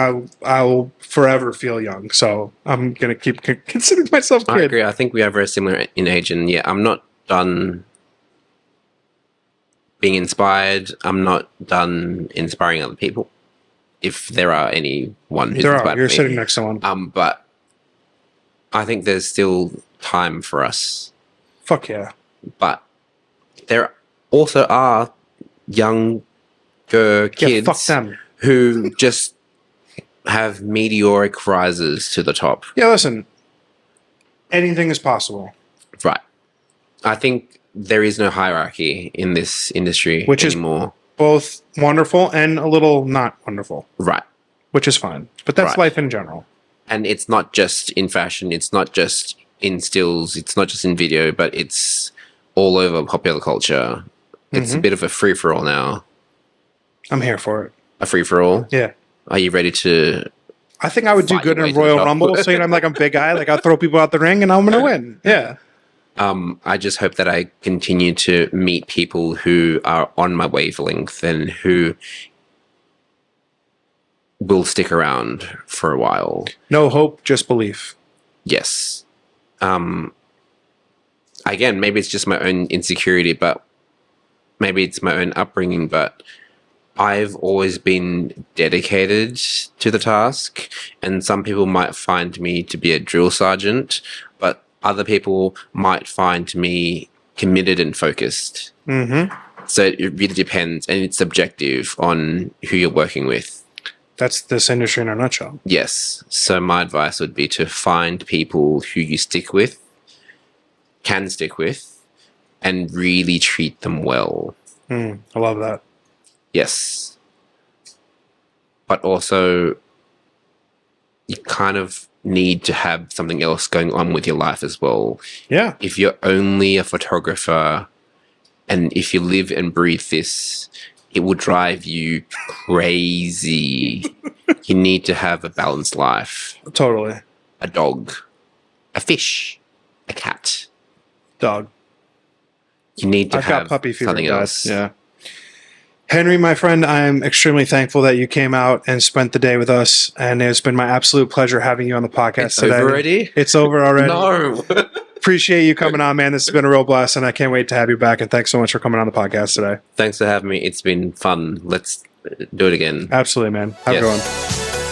I'll forever feel young. So I'm going to keep considering myself kid. I agree. I think we are very similar in age. And yeah, I'm not done being inspired. I'm not done inspiring other people. If there are anyone who's inspired You're me. sitting next to one. But I think there's still time for us. Fuck yeah. But there also are younger kids fuck them. who just have meteoric rises to the top. Yeah, listen. Anything is possible. Right. I think there is no hierarchy in this industry Which is anymore. both wonderful and a little not wonderful, Right. which is fine. But that's Right. life in general. And it's not just in fashion, it's not just in stills, it's not just in video, but it's all over popular culture. It's a bit of a free-for-all now. I'm here for it. A free-for-all? Yeah. Are you ready to... I think I would do Fight good your way in to the Royal top. Rumble. So, I'm like a big guy. Like, I'll throw people out the ring and I'm going to win. Yeah. I just hope that I continue to meet people who are on my wavelength and who will stick around for a while. No hope, just belief. Yes. Again, maybe it's just my own insecurity, but maybe it's my own upbringing, but I've always been dedicated to the task, and some people might find me to be a drill sergeant, but other people might find me committed and focused. So it really depends, and it's subjective on who you're working with. That's this industry in a nutshell. Yes. So my advice would be to find people who you can stick with, and really treat them well. I love that. Yes. But also, you kind of need to have something else going on with your life as well. Yeah. If you're only a photographer, and if you live and breathe this, it will drive you crazy. You need to have a balanced life. Totally. A dog, a fish, a cat. Dog. You need to I've have got puppy fever, something guys. else. Yeah. Henry, my friend, I'm extremely thankful that you came out and spent the day with us, and it's been my absolute pleasure having you on the podcast It's today. over already? It's over already. No. Appreciate you coming on, man. This has been a real blast, and I can't wait to have you back. And thanks so much for coming on the podcast today. Thanks for having me. It's been fun. Let's do it again. Absolutely, man. Have a Yes. good one.